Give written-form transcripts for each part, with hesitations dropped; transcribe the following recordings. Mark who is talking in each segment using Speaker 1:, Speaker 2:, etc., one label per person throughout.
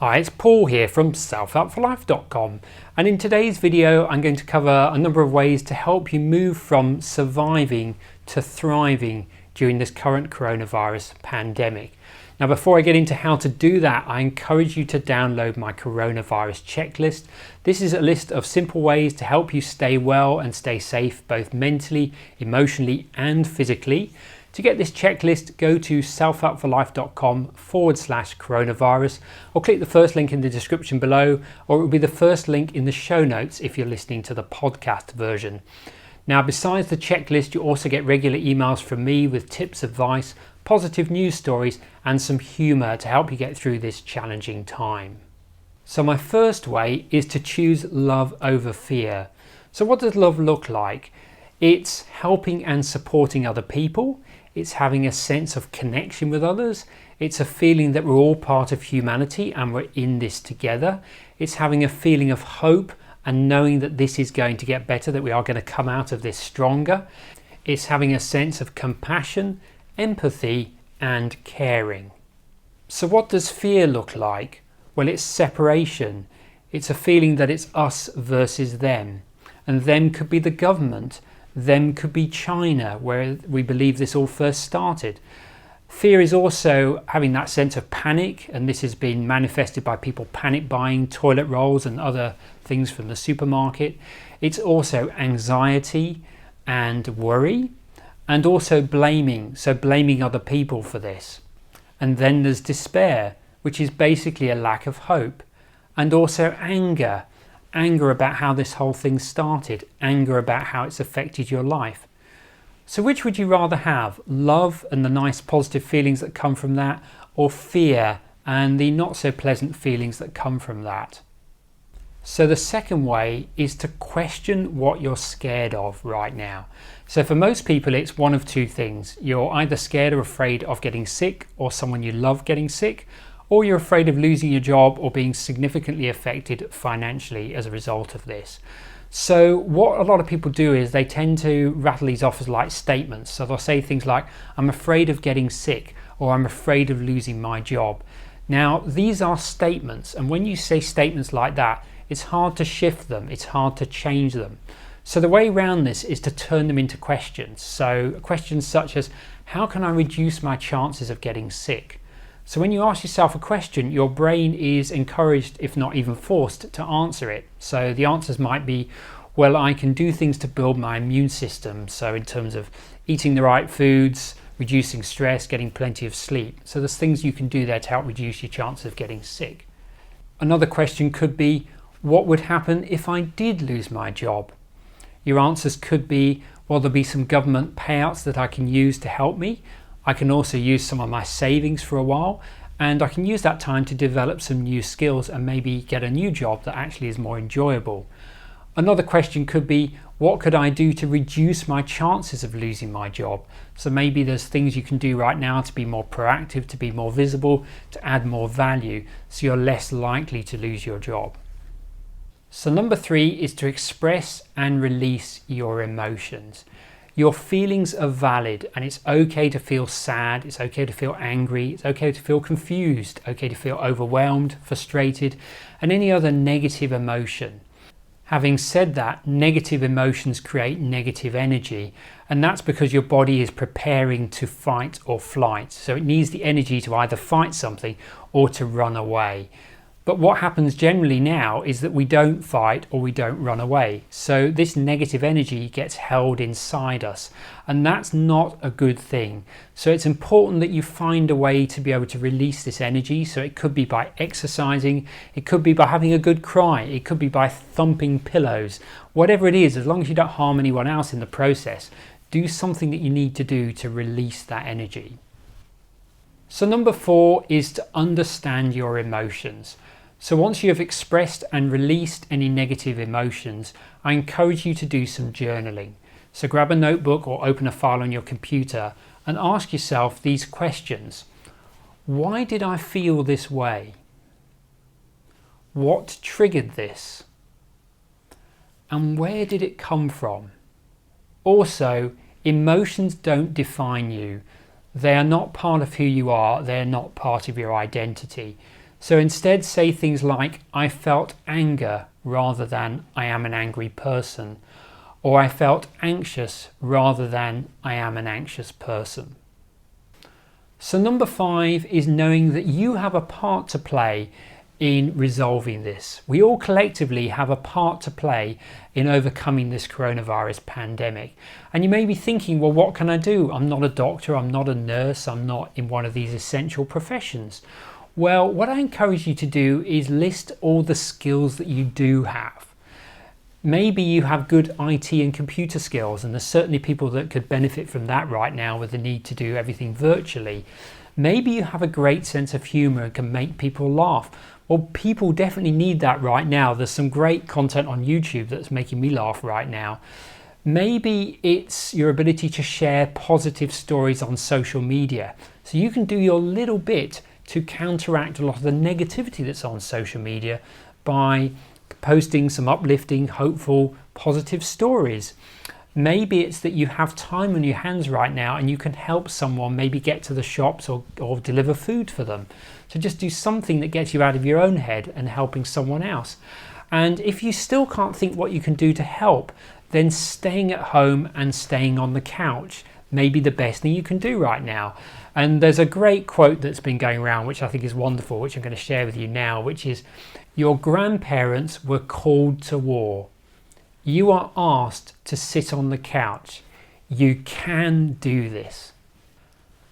Speaker 1: Hi, it's Paul here from selfhelpforlife.com, and in today's video I'm going to cover a number of ways to help you move from surviving to thriving during this current coronavirus pandemic. Now, before I get into how to do that, I encourage you to download my coronavirus checklist. This is a list of simple ways to help you stay well and stay safe, both mentally, emotionally and physically. To get this checklist, go to selfhelpforlife.com/coronavirus, or click the first link in the description below, or it will be the first link in the show notes if you're listening to the podcast version. Now, besides the checklist, you also get regular emails from me with tips, advice, positive news stories, and some humour to help you get through this challenging time. So my first way is to choose love over fear. So what does love look like? It's helping and supporting other people. It's having a sense of connection with others. It's a feeling that we're all part of humanity and we're in this together. It's having a feeling of hope and knowing that this is going to get better, that we are going to come out of this stronger. It's having a sense of compassion, empathy, and caring. So what does fear look like? Well, it's separation. It's a feeling that it's us versus them. And them could be the government. Them could be China, where we believe this all first started. Fear is also having that sense of panic, and this has been manifested by people panic buying toilet rolls and other things from the supermarket. It's also anxiety and worry, and also blaming, so blaming other people for this. And then there's despair, which is basically a lack of hope, and also anger about how this whole thing started, anger about how it's affected your life. So which would you rather have? Love and the nice positive feelings that come from that, or fear and the not so pleasant feelings that come from that? So the second way is to question what you're scared of right now. So for most people, it's one of two things. You're either scared or afraid of getting sick, or someone you love getting sick, or you're afraid of losing your job or being significantly affected financially as a result of this. So what a lot of people do is they tend to rattle these off as like statements. So they'll say things like, I'm afraid of getting sick, or I'm afraid of losing my job. Now, these are statements, and when you say statements like that, it's hard to shift them, it's hard to change them. So the way around this is to turn them into questions. So questions such as, how can I reduce my chances of getting sick? So when you ask yourself a question, your brain is encouraged, if not even forced, to answer it. So the answers might be, well, I can do things to build my immune system. So in terms of eating the right foods, reducing stress, getting plenty of sleep. So there's things you can do there to help reduce your chances of getting sick. Another question could be, what would happen if I did lose my job? Your answers could be, well, there'll be some government payouts that I can use to help me. I can also use some of my savings for a while, and I can use that time to develop some new skills and maybe get a new job that actually is more enjoyable. Another question could be, what could I do to reduce my chances of losing my job? So maybe there's things you can do right now to be more proactive, to be more visible, to add more value, so you're less likely to lose your job. So number 3 is to express and release your emotions. Your feelings are valid, and it's okay to feel sad, it's okay to feel angry, it's okay to feel confused, okay to feel overwhelmed, frustrated, and any other negative emotion. Having said that, negative emotions create negative energy, and that's because your body is preparing to fight or flight. So it needs the energy to either fight something or to run away. But what happens generally now is that we don't fight or we don't run away. So this negative energy gets held inside us, and that's not a good thing. So it's important that you find a way to be able to release this energy. So it could be by exercising, it could be by having a good cry, it could be by thumping pillows. Whatever it is, as long as you don't harm anyone else in the process, do something that you need to do to release that energy. So number 4 is to understand your emotions. So once you have expressed and released any negative emotions, I encourage you to do some journaling. So grab a notebook or open a file on your computer and ask yourself these questions. Why did I feel this way? What triggered this? And where did it come from? Also, emotions don't define you. They are not part of who you are. They are not part of your identity. So instead say things like, I felt anger rather than I am an angry person, or I felt anxious rather than I am an anxious person. So number 5 is knowing that you have a part to play in resolving this. We all collectively have a part to play in overcoming this coronavirus pandemic. And you may be thinking, well, what can I do? I'm not a doctor, I'm not a nurse, I'm not in one of these essential professions. Well, what I encourage you to do is list all the skills that you do have. Maybe you have good IT and computer skills, and there's certainly people that could benefit from that right now with the need to do everything virtually. Maybe you have a great sense of humor and can make people laugh. Well, people definitely need that right now. There's some great content on YouTube that's making me laugh right now. Maybe it's your ability to share positive stories on social media. So you can do your little bit to counteract a lot of the negativity that's on social media by posting some uplifting, hopeful, positive stories. Maybe it's that you have time on your hands right now and you can help someone maybe get to the shops or deliver food for them. So just do something that gets you out of your own head and helping someone else. And if you still can't think what you can do to help, then staying at home and staying on the couch may be the best thing you can do right now. And there's a great quote that's been going around, which I think is wonderful, which I'm going to share with you now, which is, your grandparents were called to war. You are asked to sit on the couch. You can do this.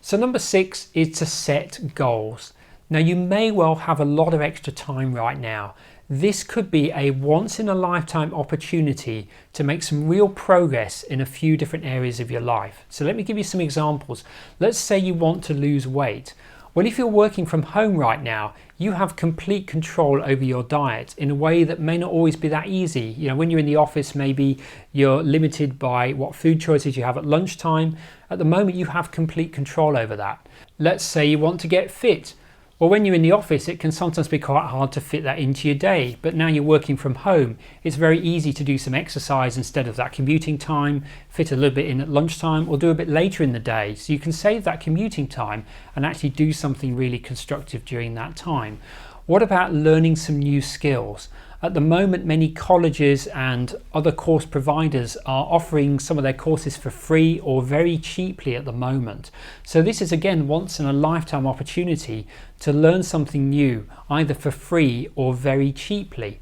Speaker 1: So number 6 is to set goals. Now you may well have a lot of extra time right now. This could be a once in a lifetime opportunity to make some real progress in a few different areas of your life. So let me give you some examples. Let's say you want to lose weight. Well, if you're working from home right now, you have complete control over your diet in a way that may not always be that easy. You know, when you're in the office, maybe you're limited by what food choices you have at lunchtime. At the moment, you have complete control over that. Let's say you want to get fit. Well, when you're in the office, it can sometimes be quite hard to fit that into your day. But now you're working from home, it's very easy to do some exercise instead of that commuting time, fit a little bit in at lunchtime or do a bit later in the day. So you can save that commuting time and actually do something really constructive during that time. What about learning some new skills? At the moment, many colleges and other course providers are offering some of their courses for free or very cheaply at the moment. So this is again once in a lifetime opportunity to learn something new, either for free or very cheaply.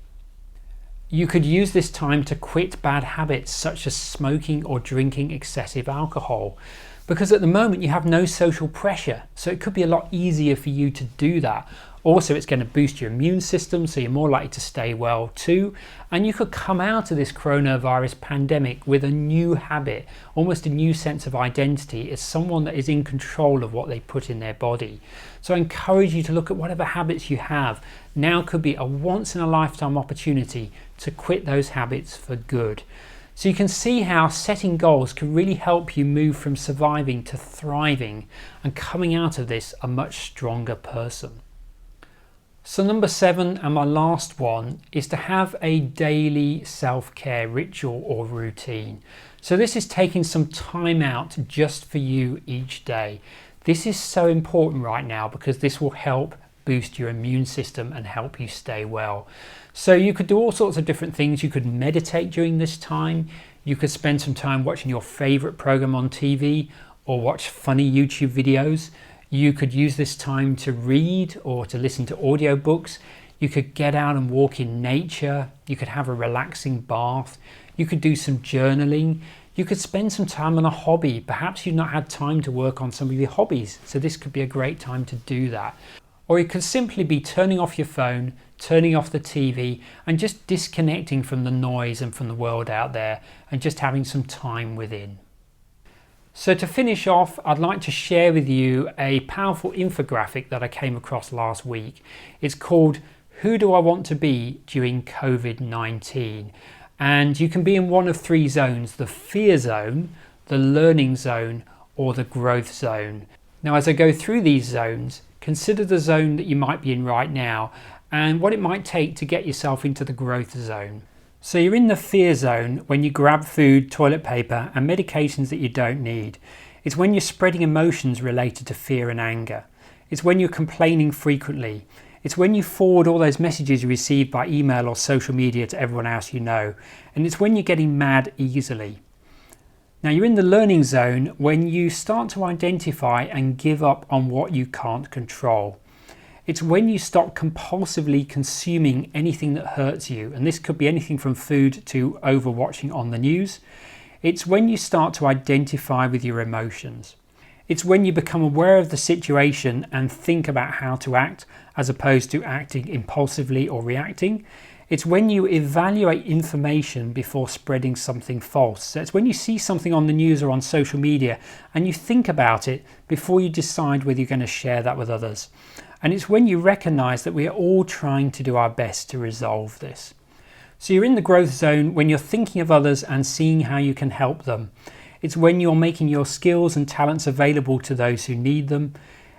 Speaker 1: You could use this time to quit bad habits such as smoking or drinking excessive alcohol, because at the moment you have no social pressure, so it could be a lot easier for you to do that. Also, it's going to boost your immune system, so you're more likely to stay well too. And you could come out of this coronavirus pandemic with a new habit, almost a new sense of identity as someone that is in control of what they put in their body. So I encourage you to look at whatever habits you have. Now could be a once in a lifetime opportunity to quit those habits for good. So you can see how setting goals can really help you move from surviving to thriving and coming out of this a much stronger person. So number 7, and my last one, is to have a daily self-care ritual or routine. So this is taking some time out just for you each day. This is so important right now because this will help boost your immune system and help you stay well. So you could do all sorts of different things. You could meditate during this time. You could spend some time watching your favorite program on TV or watch funny YouTube videos. You could use this time to read or to listen to audiobooks. You could get out and walk in nature. You could have a relaxing bath. You could do some journaling. You could spend some time on a hobby. Perhaps you've not had time to work on some of your hobbies, so this could be a great time to do that. Or it could simply be turning off your phone, turning off the TV, and just disconnecting from the noise and from the world out there and just having some time within. So to finish off, I'd like to share with you a powerful infographic that I came across last week. It's called Who Do I Want to Be During COVID-19? And you can be in one of 3 zones: the fear zone, the learning zone, or the growth zone. Now, as I go through these zones, consider the zone that you might be in right now and what it might take to get yourself into the growth zone. So you're in the fear zone when you grab food, toilet paper and medications that you don't need. It's when you're spreading emotions related to fear and anger. It's when you're complaining frequently. It's when you forward all those messages you receive by email or social media to everyone else you know. And it's when you're getting mad easily. Now you're in the learning zone when you start to identify and give up on what you can't control. It's when you stop compulsively consuming anything that hurts you, and this could be anything from food to overwatching on the news. It's when you start to identify with your emotions. It's when you become aware of the situation and think about how to act as opposed to acting impulsively or reacting. It's when you evaluate information before spreading something false. So it's when you see something on the news or on social media and you think about it before you decide whether you're going to share that with others. And it's when you recognize that we are all trying to do our best to resolve this. So you're in the growth zone when you're thinking of others and seeing how you can help them. It's when you're making your skills and talents available to those who need them.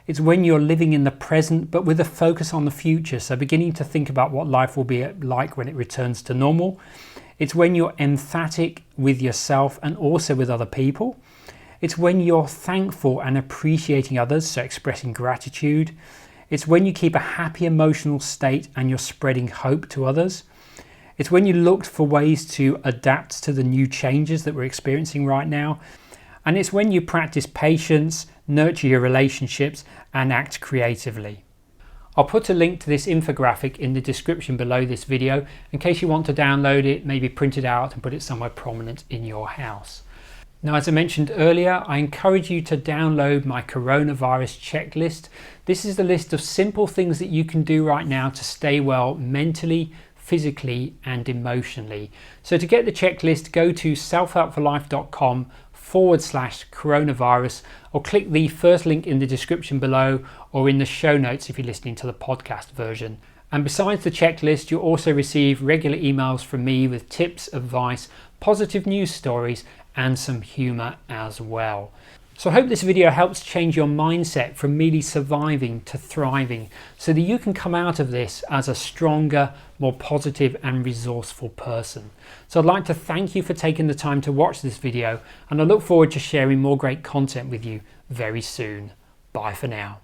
Speaker 1: It's when you're living in the present but with a focus on the future, so beginning to think about what life will be like when it returns to normal. It's when you're emphatic with yourself and also with other people. It's when you're thankful and appreciating others, so expressing gratitude. It's when you keep a happy emotional state and you're spreading hope to others. It's when you looked for ways to adapt to the new changes that we're experiencing right now. And it's when you practice patience, nurture your relationships, and act creatively. I'll put a link to this infographic in the description below this video in case you want to download it, maybe print it out and put it somewhere prominent in your house. Now, as I mentioned earlier, I encourage you to download my coronavirus checklist. This is the list of simple things that you can do right now to stay well mentally, physically, and emotionally. So to get the checklist, go to selfhelpforlife.com/coronavirus or click the first link in the description below or in the show notes if you're listening to the podcast version. And besides the checklist, you'll also receive regular emails from me with tips, advice, positive news stories, and some humor as well. So I hope this video helps change your mindset from merely surviving to thriving so that you can come out of this as a stronger, more positive and resourceful person. So I'd like to thank you for taking the time to watch this video, and I look forward to sharing more great content with you very soon. Bye for now.